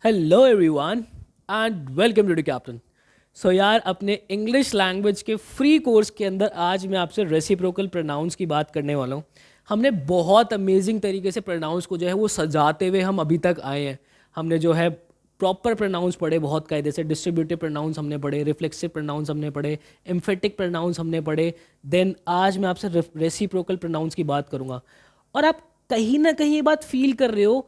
Hello everyone and welcome to the captain. So यार, अपने English language के free course के अंदर आज मैं आपसे रेसिप्रोकल प्रोनाउंस की बात करने वाला हूँ। हमने बहुत अमेजिंग तरीके से प्रोनाउंस को जो है वो सजाते हुए हम अभी तक आए हैं। हमने जो है प्रॉपर प्रोनाउंस पढ़े, बहुत कायदे से डिस्ट्रीब्यूटिव प्रोनाउंस हमने पढ़े, रिफ्लेक्सिव प्रोनाउंस हमने पढ़े, एम्फेटिक प्रोनाउंस हमने पढ़े। देन आज मैं आपसे रेसिप्रोकल प्रोनाउंस की बात करूँगा। और आप कहीं ना कहीं ये बात फील कर रहे हो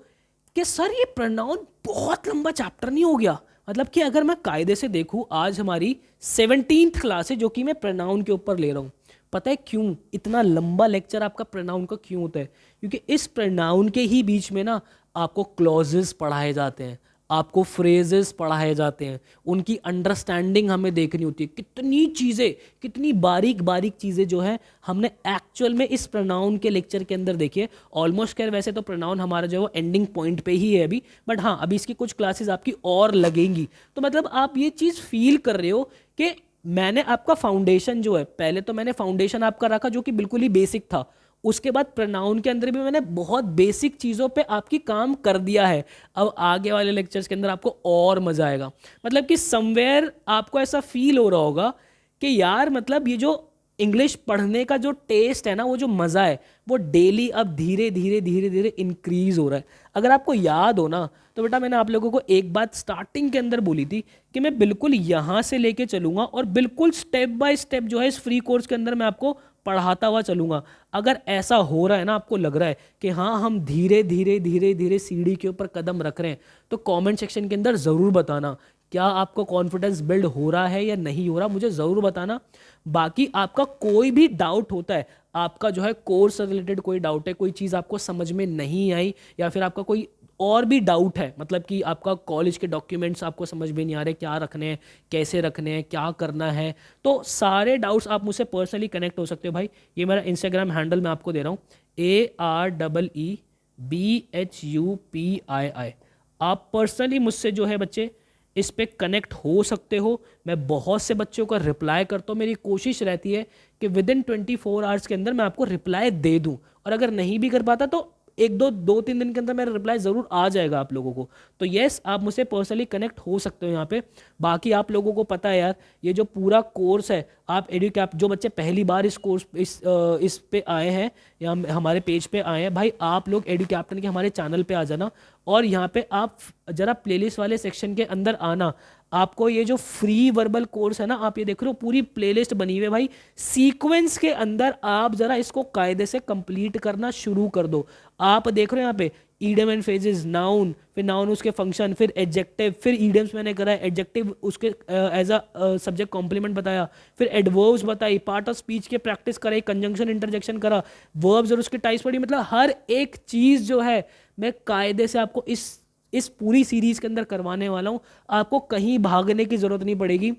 कि सर ये प्रोनाउन बहुत लंबा चैप्टर नहीं हो गया। मतलब कि अगर मैं कायदे से देखूं, आज हमारी 17th क्लास है जो कि मैं प्रोनाउन के ऊपर ले रहा हूं। पता है क्यों इतना लंबा लेक्चर आपका प्रोनाउन का क्यों होता है? क्योंकि इस प्रोनाउन के ही बीच में ना आपको क्लॉजेस पढ़ाए जाते हैं, आपको फ्रेजेस पढ़ाए जाते हैं, उनकी अंडरस्टैंडिंग हमें देखनी होती है। कितनी चीज़ें, कितनी बारीक बारीक चीज़ें जो है हमने एक्चुअल में इस प्रोनाउन के लेक्चर के अंदर देखी है। ऑलमोस्ट खैर वैसे तो प्रोनाउन हमारा जो है वो एंडिंग पॉइंट पे ही है अभी, बट हाँ अभी इसकी कुछ क्लासेस आपकी और लगेंगी। तो मतलब आप ये चीज़ फील कर रहे हो कि मैंने आपका फाउंडेशन जो है, पहले तो मैंने फाउंडेशन आपका रखा जो कि बिल्कुल ही बेसिक था। उसके बाद प्रोनाउन के अंदर भी मैंने बहुत बेसिक चीज़ों पे आपकी काम कर दिया है। अब आगे वाले लेक्चर्स के अंदर आपको और मजा आएगा। मतलब कि समवेयर आपको ऐसा फील हो रहा होगा कि यार मतलब ये जो इंग्लिश पढ़ने का जो टेस्ट है ना, वो जो मज़ा है वो डेली अब धीरे धीरे धीरे धीरे इंक्रीज हो रहा है। अगर आपको याद हो ना, तो बेटा मैंने आप लोगों को एक बात स्टार्टिंग के अंदर बोली थी कि मैं बिल्कुल यहाँ से लेके चलूंगा और बिल्कुल स्टेप बाय स्टेप जो है इस फ्री कोर्स के अंदर मैं आपको पढ़ाता हुआ चलूंगा। अगर ऐसा हो रहा है ना, आपको लग रहा है कि हाँ हम धीरे धीरे धीरे धीरे सीढ़ी के ऊपर कदम रख रहे हैं, तो कमेंट सेक्शन के अंदर ज़रूर बताना क्या आपको कॉन्फिडेंस बिल्ड हो रहा है या नहीं हो रहा, मुझे ज़रूर बताना। बाकी आपका कोई भी डाउट होता है, आपका जो है कोर्स से रिलेटेड कोई डाउट है, कोई चीज़ आपको समझ में नहीं आई, या फिर आपका कोई और भी डाउट है, मतलब कि आपका कॉलेज के डॉक्यूमेंट्स आपको समझ में नहीं आ रहे, क्या रखने हैं, कैसे रखने हैं, क्या करना है, तो सारे डाउट्स आप मुझसे पर्सनली कनेक्ट हो सकते हो भाई। ये मेरा इंस्टाग्राम हैंडल मैं आपको दे रहा हूँ, AREEBHUPII। आप पर्सनली मुझसे जो है बच्चे इस पे कनेक्ट हो सकते हो। मैं बहुत से बच्चों का रिप्लाई करता हूँ। मेरी कोशिश रहती है कि विद इन 24 आवर्स के अंदर मैं आपको रिप्लाई दे दूँ, और अगर नहीं भी कर पाता तो एक दो दो तीन दिन के अंदर मेरा रिप्लाई ज़रूर आ जाएगा आप लोगों को। तो यस, आप मुझसे पर्सनली कनेक्ट हो सकते हो यहाँ पे। बाकी आप लोगों को पता है यार, ये जो पूरा कोर्स है, आप एडुकैप जो बच्चे पहली बार इस कोर्स इस पे आए हैं या हमारे पेज पे आए हैं, भाई आप लोग एडु कैप्टन के हमारे चैनल पे आ जाना, और यहाँ पे आप जरा प्लेलिस्ट वाले सेक्शन के अंदर आना। आपको ये जो फ्री वर्बल कोर्स है ना, आप ये देख रहे हो पूरी प्लेलिस्ट बनी हुई है भाई, सीक्वेंस के अंदर आप जरा इसको कायदे से कंप्लीट करना शुरू कर दो। आप देख रहे हो यहाँ पे ईडियम एंड फ्रेजेस, नाउन, फिर नाउन उसके फंक्शन, फिर एडजेक्टिव, फिर ईडियम्स मैंने करा है, एडजेक्टिव उसके एज अ सब्जेक्ट कॉम्प्लीमेंट बताया, फिर एडवर्ब्स बताई, पार्ट ऑफ स्पीच के प्रैक्टिस कराई, कंजंक्शन इंटरजेक्शन करा, वर्ब्स और उसके टाइप्स पढ़ी। मतलब हर एक चीज़ जो है मैं कायदे से आपको इस पूरी सीरीज के अंदर करवाने वाला हूँ। आपको कहीं भागने की जरूरत नहीं पड़ेगी।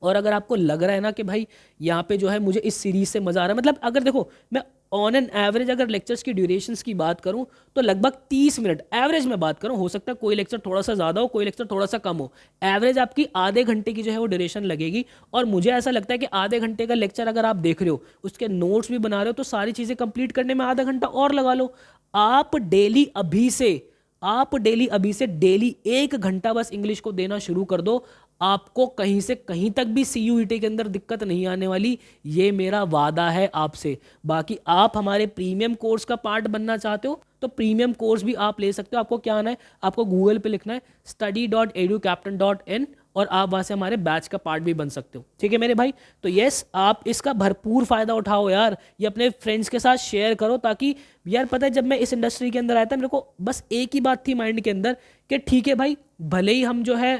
और अगर आपको लग रहा है ना कि भाई यहाँ पे जो है मुझे इस सीरीज से मजा आ रहा है, मतलब अगर देखो मैं ऑन एन एवरेज अगर लेक्चर्स की ड्यूरेशंस की बात करूं तो लगभग 30 मिनट एवरेज में बात करूं, हो सकता है कोई लेक्चर थोड़ा सा ज़्यादा हो, कोई लेक्चर थोड़ा सा कम हो, एवरेज आपकी आधे घंटे की जो है वो ड्यूरेशन लगेगी। और मुझे ऐसा लगता है कि आधे घंटे का लेक्चर अगर आप देख रहे हो, उसके नोट्स भी बना रहे हो, तो सारी चीज़ें कंप्लीट करने में आधा घंटा और लगा लो। आप डेली अभी से डेली 1 घंटा बस इंग्लिश को देना शुरू कर दो। आपको कहीं से कहीं तक भी सीयूईटी के अंदर दिक्कत नहीं आने वाली, ये मेरा वादा है आपसे। बाकी आप हमारे प्रीमियम कोर्स का पार्ट बनना चाहते हो तो प्रीमियम कोर्स भी आप ले सकते हो। आपको क्या आना है, आपको गूगल पे लिखना है study.educaptain.in, और आप वहां से हमारे बैच का पार्ट भी बन सकते हो। ठीक है मेरे भाई? तो यस, आप इसका भरपूर फायदा उठाओ यार, ये अपने फ्रेंड्स के साथ शेयर करो, ताकि यार पता है जब मैं इस इंडस्ट्री के अंदर आया था, मेरे को बस एक ही बात थी माइंड के अंदर कि ठीक है भाई, भले ही हम जो है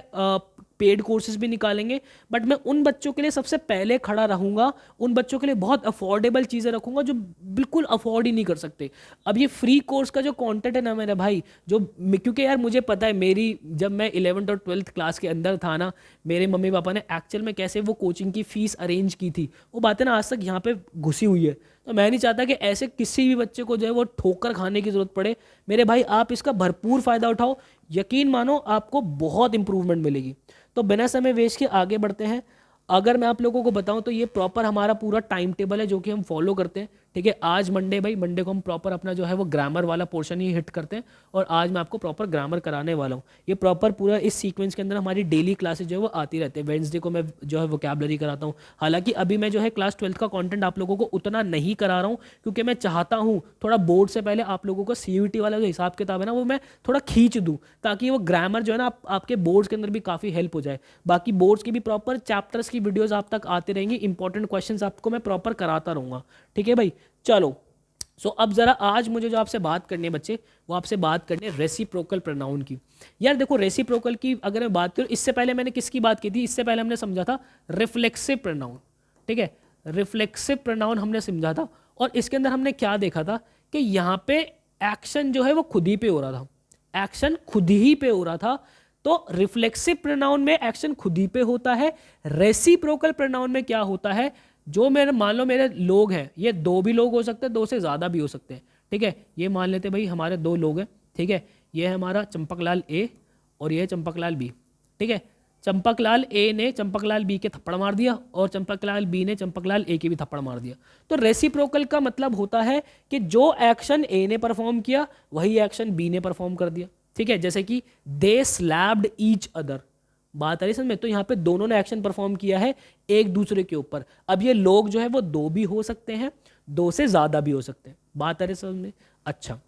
पेड कोर्सेज भी निकालेंगे, बट मैं उन बच्चों के लिए सबसे पहले खड़ा रहूंगा, उन बच्चों के लिए बहुत अफोर्डेबल चीज़ें रखूंगा जो बिल्कुल अफोर्ड ही नहीं कर सकते। अब ये फ्री कोर्स का जो कंटेंट है ना मेरे भाई, जो क्योंकि यार मुझे पता है, मेरी जब मैं 11th और 12th क्लास के अंदर था ना, मेरे मम्मी पापा ने एक्चुअल में कैसे वो कोचिंग की फीस अरेंज की थी, वो बातें ना आज तक यहाँ पे घुसी हुई है। तो मैं नहीं चाहता कि ऐसे किसी भी बच्चे को जो है वो ठोकर खाने की जरूरत पड़े। मेरे भाई आप इसका भरपूर फायदा उठाओ, यकीन मानो आपको बहुत इंप्रूवमेंट मिलेगी। तो बिना समय वेस्ट के आगे बढ़ते हैं। अगर मैं आप लोगों को बताऊं तो ये प्रॉपर हमारा पूरा टाइम टेबल है जो कि हम फॉलो करते हैं। ठीक है। आज मंडे भाई, मंडे को हम प्रॉपर अपना जो है वो ग्रामर वाला पोर्शन ही हिट करते हैं, और आज मैं आपको प्रॉपर ग्रामर कराने वाला हूँ। ये प्रॉपर पूरा इस सीक्वेंस के अंदर हमारी डेली क्लासेस जो है वो आती रहती है। वेडनेसडे को मैं जो है वोकैबुलरी कराता हूँ। हालांकि अभी मैं जो है क्लास 12th का कंटेंट आप लोगों को उतना नहीं करा रहा हूँ, क्योंकि मैं चाहता हूँ थोड़ा बोर्ड से पहले आप लोगों को CUET वाला जो हिसाब किताब है ना वो मैं थोड़ा खींच दूँ, ताकि वो ग्रामर जो है ना आपके बोर्ड्स के अंदर भी काफ़ी हेल्प हो जाए। बाकी बोर्ड्स की भी प्रॉपर चैप्टर्स की वीडियोज़ आप तक आते रहेंगी, इंपॉर्टेंट क्वेश्चन आपको मैं प्रॉपर कराता रहूँगा। ठीक है भाई, चलो। सो अब जरा आज मुझे जो आपसे बात करनी है बच्चे, वो आपसे बात करनी है रेसिप्रोकल प्रोनाउन की। यार देखो, रेसिप्रोकल की अगर मैं बात करूँ, इससे पहले मैंने किसकी बात की थी? इससे पहले हमने समझा था रिफ्लेक्सिव प्रोनाउन। ठीक है, रिफ्लेक्सिव प्रोनाउन हमने समझा था, और इसके अंदर हमने क्या देखा था कि यहाँ पे एक्शन जो है वो खुद ही पे हो रहा था, एक्शन खुद ही पे हो रहा था। तो रिफ्लेक्सिव प्रोनाउन में एक्शन खुद ही पे होता है। रेसिप्रोकल प्रोनाउन में क्या होता है, जो मेरे मान लो मेरे लोग हैं, ये दो भी लोग हो सकते हैं, दो से ज़्यादा भी हो सकते हैं। ठीक है, ये मान लेते भाई हमारे दो लोग हैं। ठीक है, ये है हमारा चंपकलाल ए और ये है चंपकलाल बी। ठीक है, चंपकलाल ए ने चंपकलाल बी के थप्पड़ मार दिया, और चंपकलाल बी ने चंपकलाल ए के भी थप्पड़ मार दिया। तो रेसिप्रोकल का मतलब होता है कि जो एक्शन ए ने परफॉर्म किया वही एक्शन बी ने परफॉर्म कर दिया। ठीक है, जैसे कि दे स्लैप्ड ईच अदर, बात आ रही समझ में? तो यहाँ पे दोनों ने एक्शन परफॉर्म किया है एक दूसरे के ऊपर। अब ये लोग जो है वो दो भी हो सकते हैं, दो से ज्यादा भी हो सकते हैं। बात आ रही समझ में? अच्छा,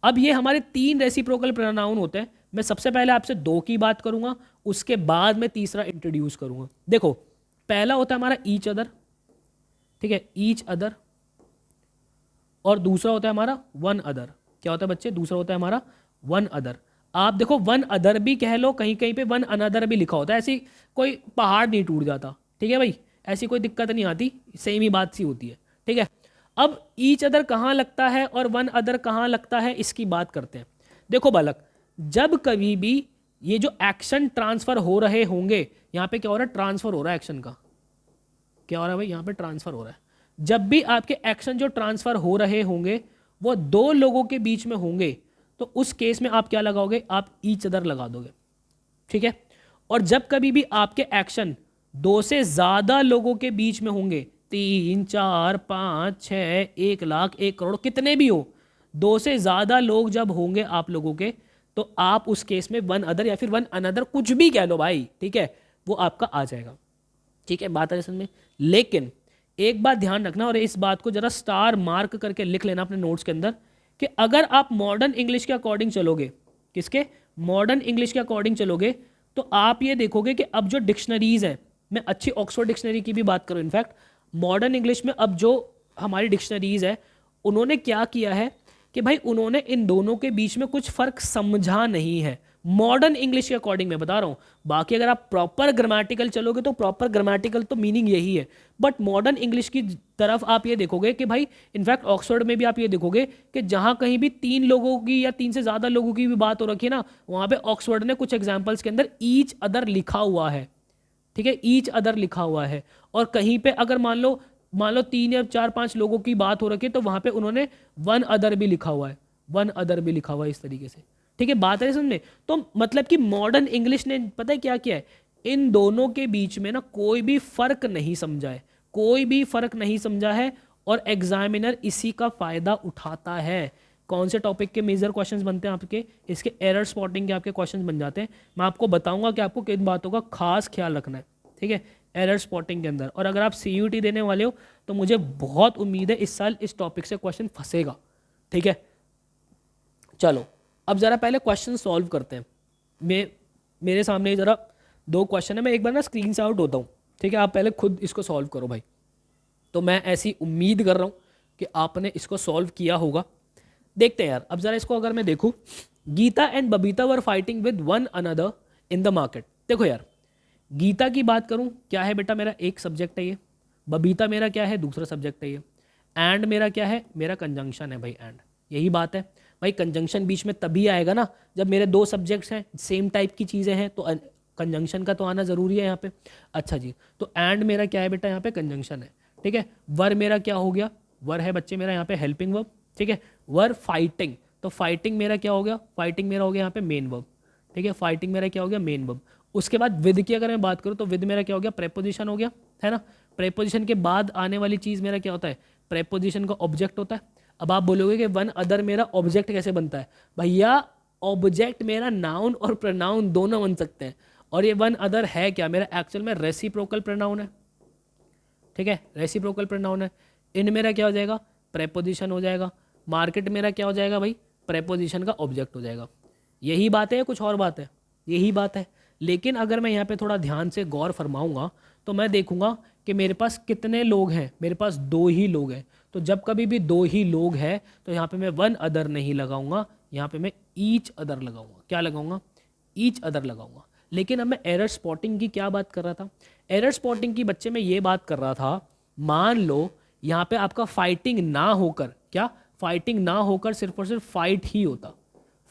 अब ये हमारे 3 रेसिप्रोकल प्रोनाउन होते हैं। मैं सबसे पहले आपसे 2 की बात करूंगा, उसके बाद मैं तीसरा इंट्रोड्यूस करूंगा। देखो, पहला होता है हमारा ईच अदर। ठीक है, ईच अदर, और दूसरा होता है हमारा वन अदर। क्या होता है बच्चे? दूसरा होता है हमारा वन अदर। आप देखो, वन अदर भी कह लो, कहीं कहीं पे वन अनदर भी लिखा होता है, ऐसी कोई पहाड़ नहीं टूट जाता। ठीक है भाई, ऐसी कोई दिक्कत नहीं आती, सेम ही बात सी होती है। ठीक है, अब ईच अदर कहाँ लगता है और वन अदर कहाँ लगता है, इसकी बात करते हैं। देखो बालक, जब कभी भी ये जो एक्शन ट्रांसफर हो रहे होंगे, यहाँ पे क्या हो रहा है? ट्रांसफर हो रहा है एक्शन का। क्या हो रहा है भाई? यहाँ पे ट्रांसफर हो रहा है। जब भी आपके एक्शन जो ट्रांसफर हो रहे होंगे वो दो लोगों के बीच में होंगे, तो उस केस में आप क्या लगाओगे? आप ईच अदर लगा दोगे। ठीक है, और जब कभी भी आपके एक्शन दो से ज्यादा लोगों के बीच में होंगे, 3, 4, 5, 6, 1,00,000, 1,00,00,000, कितने भी हो, दो से ज्यादा लोग जब होंगे आप लोगों के, तो आप उस केस में वन अदर या फिर वन अनदर कुछ भी कह लो भाई। ठीक है, वो आपका आ जाएगा। ठीक है, बात है समझ में? लेकिन एक बात ध्यान रखना, और इस बात को जरा स्टार मार्क करके लिख लेना अपने नोट्स के अंदर, कि अगर आप मॉडर्न इंग्लिश के अकॉर्डिंग चलोगे, किसके? मॉडर्न इंग्लिश के अकॉर्डिंग चलोगे, तो आप ये देखोगे कि अब जो डिक्शनरीज हैं, मैं अच्छी ऑक्सफोर्ड डिक्शनरी की भी बात करूं, इनफैक्ट मॉडर्न इंग्लिश में अब जो हमारी डिक्शनरीज है, उन्होंने क्या किया है कि भाई उन्होंने इन दोनों के बीच में कुछ फर्क समझा नहीं है। मॉडर्न इंग्लिश के अकॉर्डिंग मैं बता रहा हूं। बाकी अगर आप प्रॉपर ग्रामेटिकल चलोगे तो प्रॉपर ग्रामेटिकल तो मीनिंग यही है, बट मॉडर्न इंग्लिश की तरफ आप ये देखोगे कि भाई, इनफैक्ट ऑक्सफोर्ड में भी आप ये देखोगे कि जहां कहीं भी 3 लोगों की या 3 से ज्यादा लोगों की भी बात हो रखी है ना, वहां पे ऑक्सफोर्ड ने कुछ एग्जाम्पल्स के अंदर ईच अदर लिखा हुआ है। ठीक है, ईच अदर लिखा हुआ है। और कहीं पे अगर मान लो 3 या 4, 5 लोगों की बात हो रखी है, तो वहां पे उन्होंने वन अदर भी लिखा हुआ है, वन अदर भी लिखा हुआ है, इस तरीके से। ठीक है, बात है समझ में? तो मतलब कि मॉडर्न इंग्लिश ने पता है क्या किया है, इन दोनों के बीच में ना कोई भी फर्क नहीं समझा है, कोई भी फर्क नहीं समझा है, और एग्जामिनर इसी का फायदा उठाता है। कौन से टॉपिक के मेजर क्वेश्चंस बनते हैं आपके? इसके एरर स्पॉटिंग के आपके क्वेश्चंस बन जाते हैं। मैं आपको बताऊंगा कि आपको किन बातों का खास ख्याल रखना है। ठीक है, एरर स्पॉटिंग के अंदर। और अगर आप CUET देने वाले हो तो मुझे बहुत उम्मीद है इस साल इस टॉपिक से क्वेश्चन फंसेगा। ठीक है, चलो अब जरा पहले क्वेश्चन सॉल्व करते हैं। मेरे सामने जरा 2 क्वेश्चन है, मैं एक बार ना स्क्रीन से आउट होता हूँ। ठीक है, आप पहले खुद इसको सॉल्व करो भाई। तो मैं ऐसी उम्मीद कर रहा हूँ कि आपने इसको सॉल्व किया होगा। देखते हैं यार, अब जरा इसको अगर मैं देखूँ, Geeta and Babita were fighting with one another in the market. देखो यार, गीता की बात करूं, क्या है बेटा? मेरा एक सब्जेक्ट है ये। बबीता मेरा क्या है? दूसरा सब्जेक्ट है ये। एंड मेरा क्या है? मेरा कंजंक्शन है भाई, एंड। यही बात है भाई, कंजंक्शन बीच में तभी आएगा ना जब मेरे 2 सब्जेक्ट्स हैं, सेम टाइप की चीज़ें हैं, तो कंजंक्शन का तो आना ज़रूरी है यहाँ पे। अच्छा जी, तो एंड मेरा क्या है बेटा? यहाँ पे कंजंक्शन है। ठीक है, वर मेरा क्या हो गया? वर है बच्चे मेरा यहाँ पे हेल्पिंग वर्ब। ठीक है, वर फाइटिंग, तो फाइटिंग मेरा क्या हो गया? फाइटिंग मेरा हो गया यहाँ पे मेन वर्ब। ठीक है, फाइटिंग मेरा क्या हो गया? Main verb. उसके बाद विद की अगर मैं बात करूँ तो विद मेरा क्या हो गया? प्रेपोजिशन हो गया, है ना। प्रेपोजिशन के बाद आने वाली चीज़ मेरा क्या होता है? प्रेपोजिशन का ऑब्जेक्ट होता है। अब आप बोलोगे कि वन अदर मेरा ऑब्जेक्ट कैसे बनता है? भैया ऑब्जेक्ट मेरा नाउन और प्रोनाउन दोनों बन सकते हैं। और ये वन अदर है क्या? मेरा एक्चुअल में रेसिप्रोकल प्रोनाउन है, ठीक है, रेसिप्रोकल प्रोनाउन है। इन मेरा क्या हो जाएगा? प्रेपोजिशन हो जाएगा। मार्केट मेरा क्या हो जाएगा भाई? प्रेपोजिशन का ऑब्जेक्ट हो जाएगा। यही बात है या कुछ और बात है? यही बात है। लेकिन अगर मैं यहाँ पे थोड़ा ध्यान से गौर फरमाऊंगा तो मैं देखूंगा कि मेरे पास कितने लोग हैं। मेरे पास दो ही लोग हैं। तो जब कभी भी दो ही लोग हैं तो यहाँ पे मैं वन अदर नहीं लगाऊंगा, यहाँ पे मैं ईच अदर लगाऊंगा। क्या लगाऊंगा? ईच अदर लगाऊंगा। लेकिन अब मैं एरर स्पॉटिंग की क्या बात कर रहा था? एरर स्पॉटिंग की बच्चे में ये बात कर रहा था, मान लो यहाँ पे आपका फाइटिंग ना होकर, क्या फाइटिंग ना होकर सिर्फ और सिर्फ फाइट ही होता,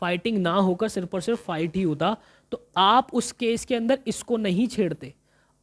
फाइटिंग ना होकर सिर्फ और सिर्फ फाइट ही होता, तो आप उस केस के अंदर इसको नहीं छेड़ते,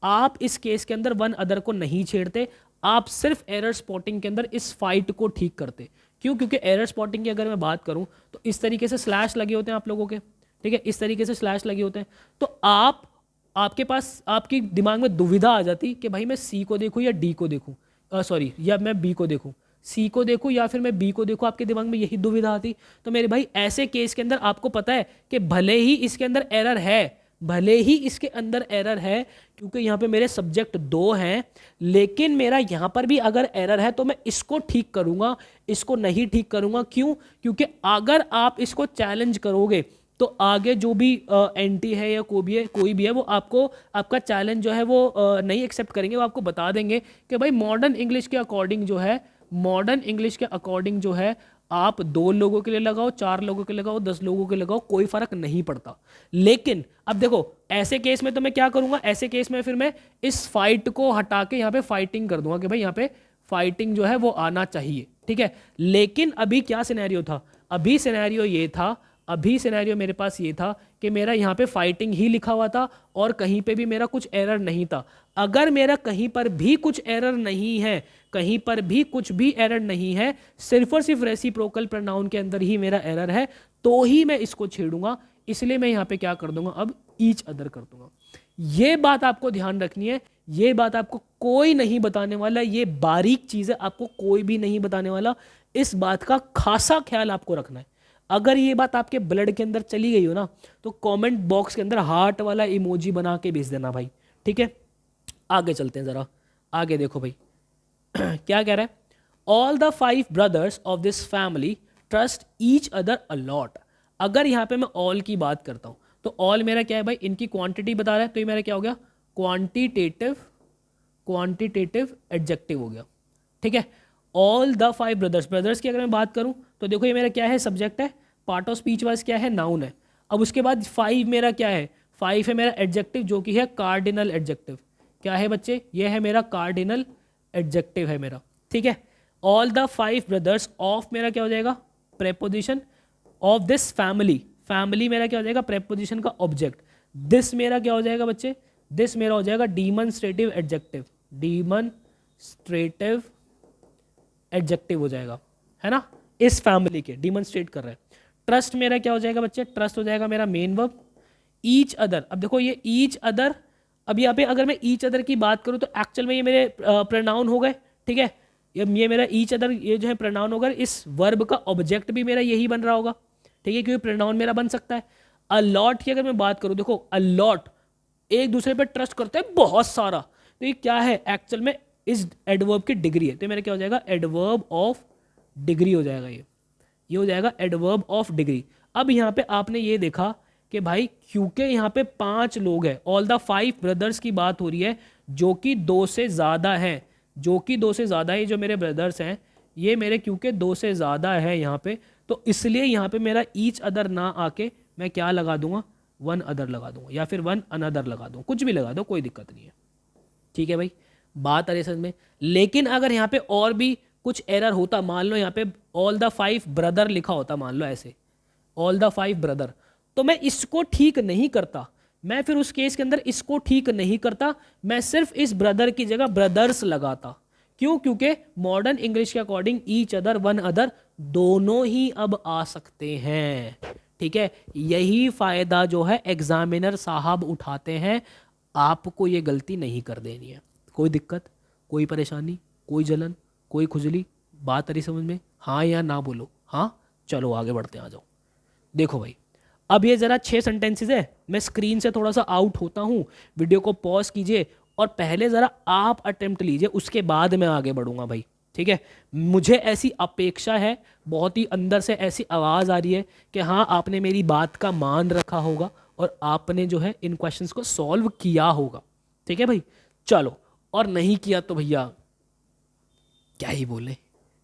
आप इस केस के अंदर वन अदर को नहीं छेड़ते, आप सिर्फ एरर स्पॉटिंग के अंदर इस फाइट को ठीक करते। क्यों? क्योंकि एरर स्पॉटिंग की अगर मैं बात करूं तो इस तरीके से स्लैश लगे होते हैं आप लोगों के, ठीक है, इस तरीके से स्लैश लगे होते हैं। तो आपके पास, आपकी दिमाग में दुविधा आ जाती कि भाई मैं सी को देखूं या डी को देखूं, सॉरी, या मैं बी को देखूं, सी को देखूं या फिर मैं बी को देखूं। आपके दिमाग में यही दुविधा आती। तो मेरे भाई ऐसे केस के अंदर आपको पता है कि भले ही इसके अंदर एरर है, भले ही इसके अंदर एरर है, क्योंकि यहाँ पे मेरे सब्जेक्ट दो हैं, लेकिन मेरा यहाँ पर भी अगर एरर है तो मैं इसको ठीक करूँगा, इसको नहीं ठीक करूँगा। क्यों? क्योंकि अगर आप इसको चैलेंज करोगे तो आगे जो भी एंटी है या कोई भी है वो आपको, आपका चैलेंज जो है वो नहीं एक्सेप्ट करेंगे। वो आपको बता देंगे कि भाई मॉडर्न इंग्लिश के अकॉर्डिंग जो है, मॉडर्न इंग्लिश के अकॉर्डिंग जो है, आप 2 लोगों के लिए लगाओ, 4 लोगों के लगाओ, 10 लोगों के लगाओ, कोई फर्क नहीं पड़ता। लेकिन अब देखो ऐसे केस में तो मैं क्या करूंगा? ऐसे केस में फिर मैं इस फाइट को हटा के यहाँ पे फाइटिंग कर दूंगा कि भाई यहाँ पे फाइटिंग जो है वो आना चाहिए, ठीक है। लेकिन अभी क्या सिनेरियो था? अभी सिनेरियो ये था, अभी सिनेरियो मेरे पास ये था कि मेरा यहाँ पे फाइटिंग ही लिखा हुआ था और कहीं पे भी मेरा कुछ एरर नहीं था। अगर मेरा कहीं पर भी कुछ एरर नहीं है, कहीं पर भी कुछ भी एरर नहीं है, सिर्फ और सिर्फ रेसिप्रोकल प्रोनाउन के अंदर ही मेरा एरर है, तो ही मैं इसको छेड़ूंगा। इसलिए मैं यहाँ पे क्या कर दूंगा? अब ईच अदर कर दूंगा। ये बात आपको ध्यान रखनी है, ये बात आपको कोई नहीं बताने वाला, ये बारीक चीज़ है, आपको कोई भी नहीं बताने वाला। इस बात का खासा ख्याल आपको रखना है। अगर ये बात आपके ब्लड के अंदर चली गई हो ना, तो कमेंट बॉक्स के अंदर हार्ट वाला इमोजी बना के भेज देना भाई, ठीक है। आगे चलते हैं जरा, आगे देखो भाई क्या कह रहा है? All the 5 brothers of this family trust each other a lot. अगर यहाँ पे मैं ऑल की बात करता हूँ तो ऑल मेरा क्या है भाई? इनकी क्वांटिटी बता रहा है, तो ये मेरा क्या हो गया? क्वांटिटेटिव, क्वांटिटेटिव एडजेक्टिव हो गया, ठीक है। ऑल द 5 ब्रदर्स, ब्रदर्स की अगर मैं बात करूँ तो देखो ये मेरा क्या है? सब्जेक्ट है। पार्ट ऑफ स्पीच वाइज क्या है? नाउन है। अब उसके बाद 5 मेरा क्या है? 5 है मेरा एडजेक्टिव, जो कि है कार्डिनल एडजेक्टिव। क्या है बच्चे? ये है मेरा कार्डिनल एडजेक्टिव है मेरा, ठीक है। ऑल द 5 ब्रदर्स ऑफ मेरा क्या हो जाएगा? Preposition of this family, family मेरा क्या हो जाएगा? प्रेपोजिशन का ऑब्जेक्ट। दिस मेरा क्या हो जाएगा बच्चे? दिस मेरा हो जाएगा डीमॉन्स्ट्रेटिव एडजेक्टिव, डीमॉन्स्ट्रेटिव एडजेक्टिव हो जाएगा, है ना। इस फैमिली के डीमॉन्स्ट्रेट कर रहा है। ट्रस्ट मेरा क्या हो जाएगा बच्चे? ट्रस्ट हो जाएगा मेरा मेन वर्ब। ईच अदर, अब देखो ये ईच अदर, अब यहाँ पे अगर मैं ईच अदर की बात करूँ तो एक्चुअल में ये मेरे प्रोनाउन हो गए, ठीक है। ये मेरा ईच अदर, ये जो है प्रोनाउन होगा। इस वर्ब का ऑब्जेक्ट भी मेरा यही बन रहा होगा, ठीक है, क्योंकि प्रोनाउन मेरा बन सकता है। अलॉट की अगर मैं बात करूँ, देखो अलॉट एक दूसरे पे ट्रस्ट करते हैं बहुत सारा, तो ये क्या है? एक्चुअल में इस एडवर्ब की डिग्री है, तो मेरा क्या हो जाएगा? एडवर्ब ऑफ डिग्री हो जाएगा। ये हो जाएगा एडवर्ब ऑफ डिग्री। अब यहाँ पे आपने ये देखा कि भाई क्योंकि यहाँ पे 5 लोग हैं, ऑल द 5 ब्रदर्स की बात हो रही है, जो कि 2 से ज़्यादा है, जो कि 2 से ज़्यादा है। जो मेरे ब्रदर्स हैं ये मेरे क्योंकि 2 से ज़्यादा है यहाँ पे, तो इसलिए यहाँ पे मेरा ईच अदर ना आके मैं क्या लगा दूंगा? वन अदर लगा दूंगा, या फिर वन अनदर लगा दूंगा, कुछ भी लगा दो, कोई दिक्कत नहीं है, ठीक है भाई। बात आ रही समझ में। लेकिन अगर यहाँ पे और भी कुछ एरर होता, मान लो यहाँ पे ऑल द 5 ब्रदर लिखा होता, मान लो ऐसे ऑल द 5 ब्रदर, तो मैं इसको ठीक नहीं करता। मैं फिर उस केस के अंदर इसको ठीक नहीं करता, मैं सिर्फ इस ब्रदर की जगह ब्रदर्स लगाता। क्यों? क्योंकि मॉडर्न इंग्लिश के according each other, one other दोनों ही अब आ सकते हैं, ठीक है। यही फायदा जो है एग्जामिनर साहब उठाते हैं, आपको ये गलती नहीं कर देनी है। कोई दिक्कत, कोई परेशानी, कोई जलन, कोई खुजली, बात आ रही समझ में? हाँ या ना बोलो। हाँ, चलो आगे बढ़ते हैं, आ जाओ। देखो भाई, अब ये ज़रा 6 सेंटेंसेस है, मैं स्क्रीन से थोड़ा सा आउट होता हूँ, वीडियो को पॉज कीजिए और पहले ज़रा आप अटेम्प्ट लीजिए, उसके बाद मैं आगे बढ़ूंगा भाई, ठीक है? मुझे ऐसी अपेक्षा है, बहुत ही अंदर से ऐसी आवाज़ आ रही है कि हाँ आपने मेरी बात का मान रखा होगा और आपने जो है इन क्वेश्चंस को सॉल्व किया होगा, ठीक है भाई? चलो, और नहीं किया तो भैया क्या ही बोले,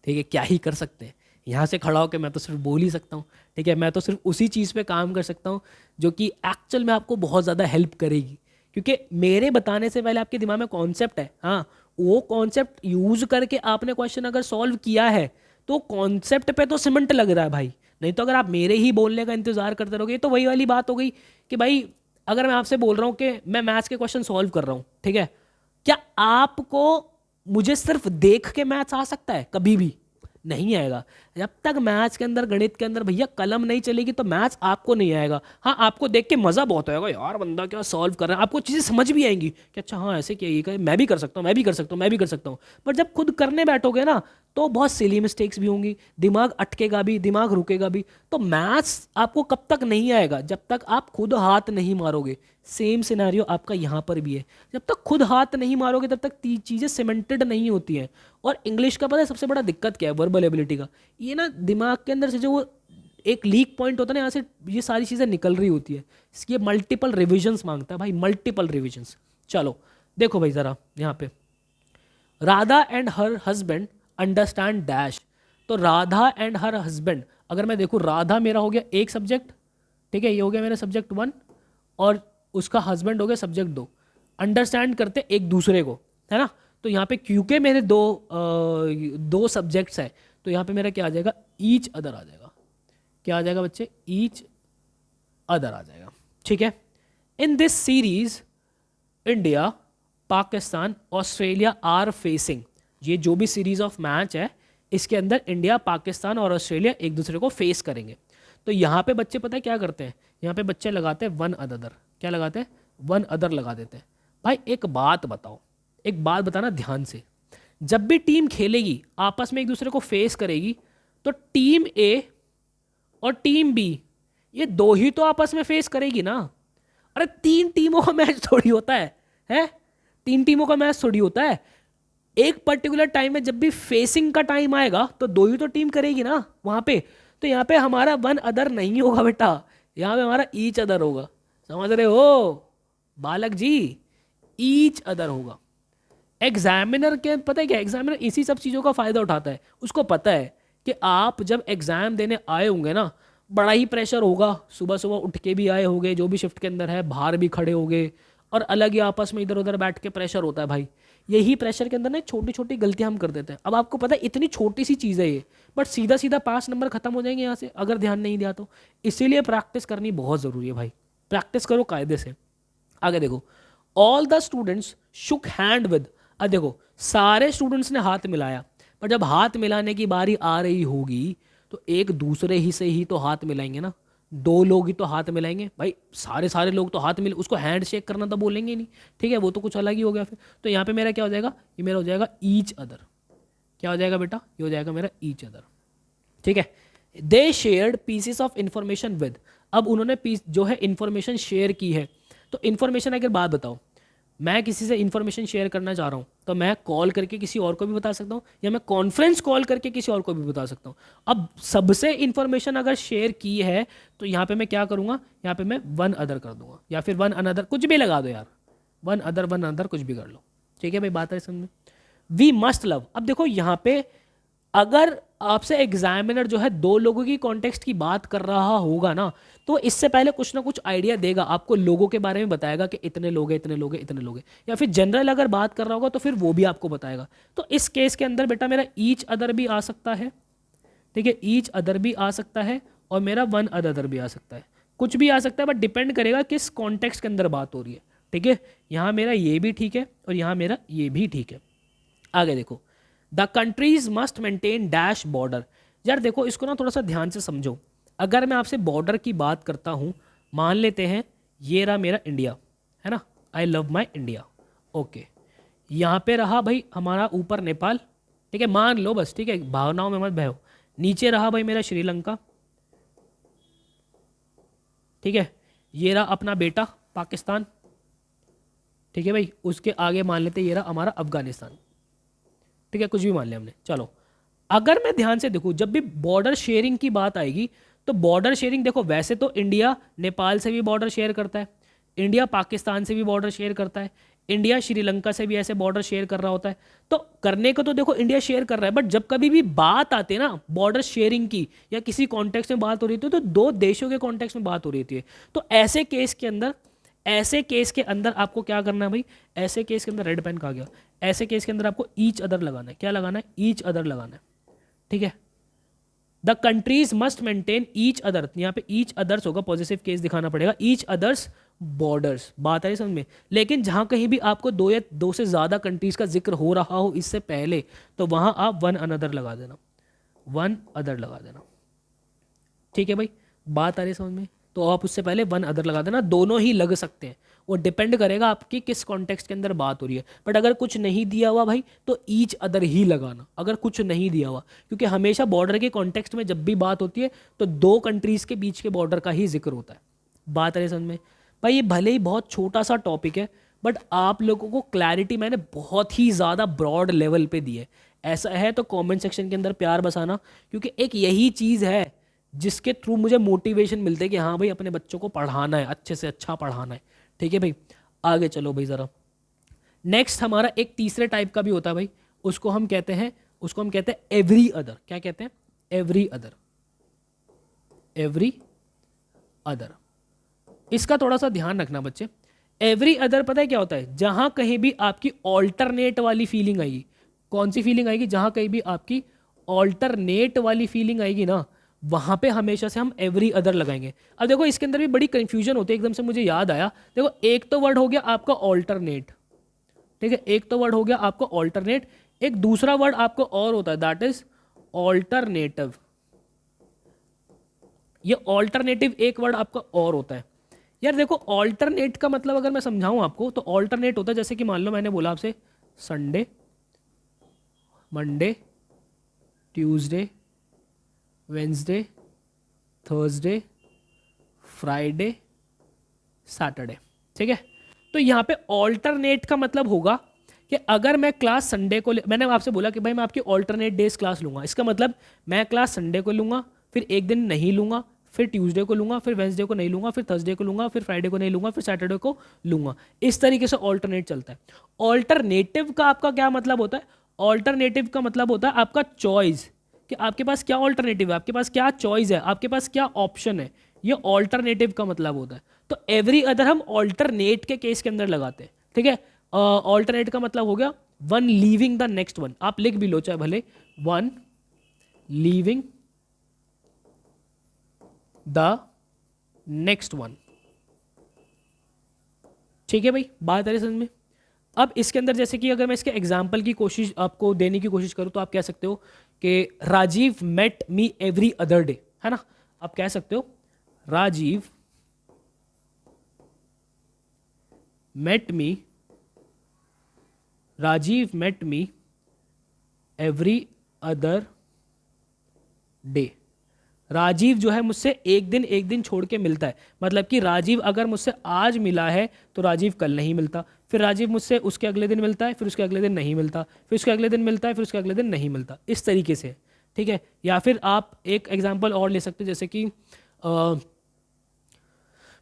ठीक है? क्या ही कर सकते हैं, यहाँ से खड़ा होकर मैं तो सिर्फ बोल ही सकता हूँ, ठीक है? मैं तो सिर्फ उसी चीज़ पे काम कर सकता हूँ जो कि एक्चुअल में आपको बहुत ज़्यादा हेल्प करेगी, क्योंकि मेरे बताने से पहले आपके दिमाग में कॉन्सेप्ट है, हाँ, वो कॉन्सेप्ट यूज करके आपने क्वेश्चन अगर सॉल्व किया है तो कॉन्सेप्ट पे तो सीमेंट लग रहा है भाई। नहीं तो अगर आप मेरे ही बोलने का इंतजार करते रहोगे तो वही वाली बात हो गई कि भाई अगर मैं आपसे बोल रहा हूँ कि मैं मैथ्स के क्वेश्चन सॉल्व कर रहा हूँ, ठीक है, क्या आपको मुझे सिर्फ देख के मैथ्स आ सकता है? कभी भी नहीं आएगा। जब तक मैथ्स के अंदर, गणित के अंदर भैया कलम नहीं चलेगी तो मैथ्स आपको नहीं आएगा। हाँ, आपको देख के मजा बहुत आएगा, यार बंदा क्या सॉल्व कर रहा है, आपको चीज़ें समझ भी आएंगी कि अच्छा हाँ ऐसे क्या, ये कर, मैं भी कर सकता हूँ, मैं भी कर सकता हूँ, मैं भी कर सकता हूँ। पर जब खुद करने बैठोगे ना तो बहुत सिली मिस्टेक्स भी होंगी, दिमाग अटकेगा भी, दिमाग रुकेगा भी। तो मैथ्स आपको कब तक नहीं आएगा? जब तक आप खुद हाथ नहीं मारोगे। सेम सिनेरियो आपका यहाँ पर भी है, जब तक खुद हाथ नहीं मारोगे तब तक चीज़ें सीमेंटेड नहीं होती हैं। और इंग्लिश का पता है सबसे बड़ा दिक्कत क्या है वर्बल एबिलिटी का? ये ना दिमाग के अंदर से जो वो एक लीक पॉइंट होता है ना, यहाँ से ये सारी चीज़ें निकल रही होती है, ये मल्टीपल रिविजन्स मांगता है भाई, मल्टीपल रिविजन्स। चलो देखो भाई ज़रा यहाँ पे, Radha and her husband understand dash. तो राधा एंड हर हस्बैंड, अगर मैं देखूँ राधा मेरा हो गया एक सब्जेक्ट, ठीक है, ये हो गया मेरा सब्जेक्ट 1, और उसका हस्बैंड हो गया सब्जेक्ट 2। अंडरस्टैंड करते एक दूसरे को, है ना? तो यहाँ पे क्योंकि मेरे दो सब्जेक्ट्स हैं तो यहाँ पे मेरा क्या आ जाएगा? ईच अदर आ जाएगा। क्या आ जाएगा बच्चे? ईच अदर आ जाएगा, ठीक है? In this series India, Pakistan, Australia are facing, ये जो भी सीरीज ऑफ मैच है इसके अंदर इंडिया, पाकिस्तान और ऑस्ट्रेलिया एक दूसरे को फेस करेंगे। तो यहाँ पे बच्चे पता है क्या करते हैं? यहाँ पे बच्चे लगाते हैं वन अदर। क्या लगाते हैं? वन अदर लगा देते हैं। भाई एक बात बताओ, एक बात बताना ध्यान से, जब भी टीम खेलेगी आपस में एक दूसरे को फेस करेगी तो टीम ए और टीम बी ये दो ही तो आपस में फेस करेगी ना। अरे 3 टीमों का मैच थोड़ी होता है? 3 टीमों का मैच थोड़ी होता है। एक पर्टिकुलर टाइम में जब भी फेसिंग का टाइम आएगा तो दो ही तो टीम करेगी ना वहां पे। तो यहाँ पे हमारा वन अदर नहीं होगा बेटा, यहाँ पे हमारा ईच अदर होगा। समझ रहे हो बालक जी? ईच अदर होगा। एग्जामिनर के पता है क्या, एग्जामिनर इसी सब चीज़ों का फ़ायदा उठाता है। उसको पता है कि आप जब एग्ज़ाम देने आए होंगे ना, बड़ा ही प्रेशर होगा, सुबह सुबह उठ के भी आए होंगे, जो भी शिफ्ट के अंदर है बाहर भी खड़े होंगे, और अलग ही आपस में इधर उधर बैठ के प्रेशर होता है भाई। यही प्रेशर के अंदर ना छोटी छोटी गलतियां हम कर देते हैं। अब आपको पता है इतनी छोटी सी चीज़ है ये, बट सीधा सीधा 5 नंबर खत्म हो जाएंगे यहाँ से अगर ध्यान नहीं दिया तो। इसीलिए प्रैक्टिस करनी बहुत ज़रूरी है भाई, प्रैक्टिस करो कायदे से। आगे देखो, all the students shook hand with. अब देखो सारे स्टूडेंट्स ने हाथ मिलाया, पर जब हाथ मिलाने की बारी आ रही होगी तो एक दूसरे ही से ही तो हाथ मिलाएंगे ना। 2 लोग ही तो हाथ मिलाएंगे भाई, सारे सारे लोग तो हाथ मिले, उसको हैंड शेक करना तो बोलेंगे ही नहीं, ठीक है, वो तो कुछ अलग ही हो गया फिर। तो यहाँ पे मेरा क्या हो जाएगा? ये मेरा हो जाएगा ईच अदर। क्या हो जाएगा बेटा? ये हो जाएगा मेरा ईच अदर, ठीक है। दे shared pieces of information with. अब उन्होंने पीस जो है इंफॉर्मेशन शेयर की है। तो इंफॉर्मेशन अगर बात बताओ, मैं किसी से इंफॉर्मेशन शेयर करना चाह रहा हूँ तो मैं कॉल करके किसी और को भी बता सकता हूँ, या मैं कॉन्फ्रेंस कॉल करके किसी और को भी बता सकता हूँ। अब सबसे इंफॉर्मेशन अगर शेयर की है तो यहाँ पे मैं क्या करूँगा? यहाँ पे मैं वन अदर कर दूंगा, या फिर वन अनदर, कुछ भी लगा दो यार, वन अदर कुछ भी कर लो, ठीक है भाई, बात है समझ में। We must love. अब देखो यहाँ पे अगर आपसे एग्जामिनर जो है 2 लोगों की कॉन्टेक्स्ट की बात कर रहा होगा ना, तो इससे पहले कुछ ना कुछ आइडिया देगा आपको, लोगों के बारे में बताएगा कि इतने लोग हैं, इतने लोग हैं, इतने लोग हैं, या फिर जनरल अगर बात कर रहा होगा तो फिर वो भी आपको बताएगा। तो इस केस के अंदर बेटा मेरा ईच अदर भी आ सकता है, ठीक है, ईच अदर भी आ सकता है, और मेरा वन अदर भी आ सकता है, कुछ भी आ सकता है, बट डिपेंड करेगा किस कॉन्टेक्स्ट के अंदर बात हो रही है, ठीक है। यहाँ मेरा ये भी ठीक है और यहाँ मेरा ये भी ठीक है। आगे देखो, the countries must maintain dash border. यार देखो इसको ना थोड़ा सा ध्यान से समझो। अगर मैं आपसे बॉर्डर की बात करता हूँ, मान लेते हैं ये रहा मेरा इंडिया, है ना, I love my India, okay. यहाँ पे रहा भाई हमारा ऊपर नेपाल, ठीक है, मान लो बस, ठीक है, भावनाओं में मत बहो। नीचे रहा भाई मेरा श्रीलंका, ठीक है, ये रहा अपना बेटा पाकिस्तान, ठीक है भाई, उसके आगे मान लेते ये रहा हमारा अफगानिस्तान, ठीक है, कुछ भी मान लिया हमने। चलो अगर मैं ध्यान से देखूं, जब भी बॉर्डर शेयरिंग की बात आएगी तो बॉर्डर शेयरिंग देखो, वैसे तो इंडिया नेपाल से भी बॉर्डर शेयर करता है, इंडिया पाकिस्तान से भी बॉर्डर शेयर करता है, इंडिया श्रीलंका से भी ऐसे बॉर्डर शेयर कर रहा होता है। तो करने को तो देखो इंडिया शेयर कर रहा है, बट जब कभी भी बात आती है ना बॉर्डर शेयरिंग की या किसी कॉन्टेक्स्ट में बात हो रही थी तो दो देशों के कॉन्टेक्स्ट में बात हो रही थी। तो ऐसे केस के अंदर, ऐसे केस के अंदर आपको क्या करना है भाई, ऐसे केस के अंदर रेड पेन कहा गया, ऐसे केस के अंदर आपको ईच अदर लगाना है। क्या लगाना है? ईच अदर लगाना है, ठीक है। The countries must maintain each other, यहाँ पे ईच अदर्स होगा, पॉजिटिव केस दिखाना पड़ेगा, ईच अदर्स बॉर्डर्स, बात आ रही समझ में। लेकिन जहां कहीं भी आपको दो या दो से ज्यादा कंट्रीज का जिक्र हो रहा हो इससे पहले, तो वहां आप वन अनदर लगा देना, वन अदर लगा देना, ठीक है भाई, बात आ रही समझ में। तो आप उससे पहले वन अदर लगा देना, दोनों ही लग सकते हैं, वो डिपेंड करेगा आपकी किस कॉन्टेक्स्ट के अंदर बात हो रही है। बट अगर कुछ नहीं दिया हुआ भाई तो ईच अदर ही लगाना, अगर कुछ नहीं दिया हुआ, क्योंकि हमेशा बॉर्डर के कॉन्टेक्स्ट में जब भी बात होती है तो दो कंट्रीज के बीच के बॉर्डर का ही जिक्र होता है। बात आ रही समझ में भाई, ये भले ही बहुत छोटा सा टॉपिक है बट आप लोगों को क्लैरिटी मैंने बहुत ही ज़्यादा ब्रॉड लेवल पे दी है। ऐसा है तो कमेंट सेक्शन के अंदर प्यार बसाना, क्योंकि एक यही चीज़ है जिसके थ्रू मुझे मोटिवेशन मिलते है कि हाँ भाई अपने बच्चों को पढ़ाना है, अच्छे से अच्छा पढ़ाना है, ठीक है भाई। आगे चलो भाई ज़रा, नेक्स्ट हमारा एक तीसरे टाइप का भी होता है भाई, उसको हम कहते हैं एवरी अदर। क्या कहते हैं? Every other, every other. इसका थोड़ा सा ध्यान रखना बच्चे। एवरी अदर पता है क्या होता है? जहां कहीं भी आपकी ऑल्टरनेट वाली फीलिंग आएगी। कौन सी फीलिंग आएगी? जहां कहीं भी आपकी ऑल्टरनेट वाली फीलिंग आएगी ना, वहां पे हमेशा से हम एवरी अदर लगाएंगे। अब देखो इसके अंदर भी बड़ी कंफ्यूजन होती है, एकदम से मुझे याद आया, देखो एक तो वर्ड हो गया आपका ऑल्टरनेट, ठीक है, एक तो वर्ड हो गया आपका ऑल्टरनेट, एक दूसरा वर्ड आपको और होता है, दैट इज ऑल्टरनेटिव। ये ऑल्टरनेटिव एक वर्ड आपका और होता है। यार देखो ऑल्टरनेट का मतलब अगर मैं समझाऊं आपको तो ऑल्टरनेट होता है, जैसे कि मान लो मैंने बोला आपसे Sunday, Monday, Tuesday, Wednesday, Thursday, Friday, Saturday, ठीक है। तो यहाँ पे ऑल्टरनेट का मतलब होगा कि अगर मैं क्लास संडे को मैंने आपसे बोला कि भाई मैं आपकी ऑल्टरनेट डेज क्लास लूंगा, इसका मतलब मैं क्लास संडे को लूंगा, फिर एक दिन नहीं लूंगा, फिर ट्यूसडे को लूंगा, फिर वेंसडे को नहीं लूंगा, फिर थर्सडे को लूंगा, फिर फ्राइडे को नहीं लूंगा, फिर सैटरडे को लूंगा। इस तरीके से ऑल्टरनेट चलता है। ऑल्टरनेटिव का आपका क्या मतलब होता है? ऑल्टरनेटिव का मतलब होता है आपका चॉइस, कि आपके पास क्या ऑल्टरनेटिव है, आपके पास क्या चॉइस है, आपके पास क्या ऑप्शन है, ये ऑल्टरनेटिव का मतलब होता है। तो एवरी अदर हम ऑल्टरनेट के केस के अंदर लगाते हैं, ठीक है। ऑल्टरनेट का मतलब हो गया one leaving the next one, आप लिख भी लो चाहे भले, one leaving the next one, ठीक है भाई, बात आ रही समझ में। अब इसके अंदर जैसे कि अगर मैं इसके एग्जाम्पल की कोशिश आपको देने की कोशिश करूं तो आप कह सकते हो कि Rajiv met me every other day, है ना। आप कह सकते हो Rajiv met me every other day. Rajiv जो है मुझसे एक दिन छोड़ के मिलता है, मतलब कि राजीव अगर मुझसे आज मिला है तो राजीव कल नहीं मिलता, फिर राजीव मुझसे उसके अगले दिन मिलता है, फिर उसके अगले दिन नहीं मिलता, फिर उसके अगले दिन मिलता है, फिर उसके अगले दिन नहीं मिलता, इस तरीके से, ठीक है। या फिर आप एक एग्जाम्पल और ले सकते हो, जैसे कि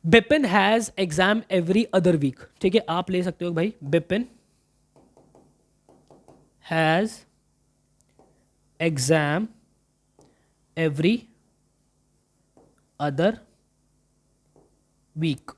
Bipin has exam every other week, ठीक है, आप ले सकते हो भाई Bipin has exam every other week,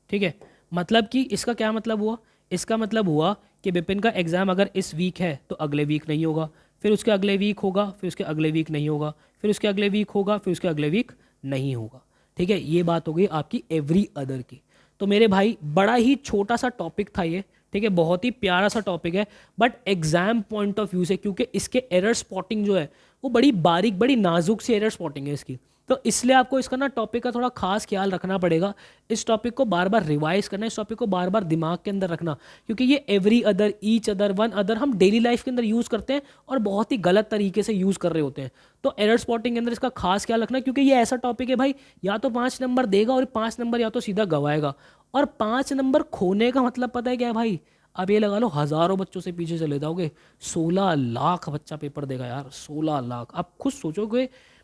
ठीक है। मतलब कि इसका क्या मतलब हुआ? इसका मतलब हुआ कि बिपिन का एग्ज़ाम अगर इस वीक है तो अगले वीक नहीं होगा, फिर उसके अगले वीक होगा, फिर उसके अगले वीक नहीं होगा, फिर उसके अगले वीक होगा, फिर उसके अगले वीक नहीं होगा, ठीक है। ये बात हो गई आपकी एवरी अदर की। तो मेरे भाई बड़ा ही छोटा सा टॉपिक था ये, ठीक है, बहुत ही प्यारा सा टॉपिक है, but exam point of view से, क्योंकि इसके एरर स्पॉटिंग जो है वो बड़ी बारीक, बड़ी नाजुक सी एरर स्पॉटिंग है इसकी, तो इसलिए आपको इसका ना टॉपिक का थोड़ा खास ख्याल रखना पड़ेगा, इस टॉपिक को बार बार रिवाइज करना, इस टॉपिक को बार बार दिमाग के अंदर रखना, क्योंकि ये every other, each other, one other हम डेली लाइफ के अंदर यूज़ करते हैं और बहुत ही गलत तरीके से यूज़ कर रहे होते हैं। तो एरर स्पॉटिंग के अंदर इसका खास ख्याल रखना, क्योंकि ये ऐसा टॉपिक है भाई, या तो 5 नंबर देगा और 5 नंबर या तो सीधा गवाएगा। और 5 नंबर खोने का मतलब पता है क्या है भाई? अब ये लगा लो हज़ारों बच्चों से पीछे चले जाओगे, 16 लाख बच्चा पेपर देगा यार, 16 लाख। आप खुद सोचोगे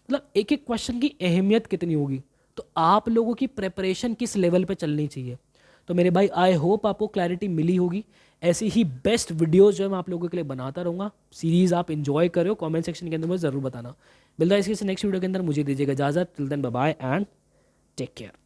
मतलब एक एक क्वेश्चन की अहमियत कितनी होगी, तो आप लोगों की प्रेपरेशन किस लेवल पे चलनी चाहिए। तो मेरे भाई आई होप आपको क्लैरिटी मिली होगी। ऐसी ही बेस्ट वीडियोस जो है मैं आप लोगों के लिए बनाता रहूँगा। सीरीज़ आप इन्जॉय करो, कमेंट सेक्शन के अंदर मुझे ज़रूर बताना। मिलता है इसके नेक्स्ट वीडियो के अंदर, मुझे दीजिएगा इजाज़त। Till then bye bye and take care.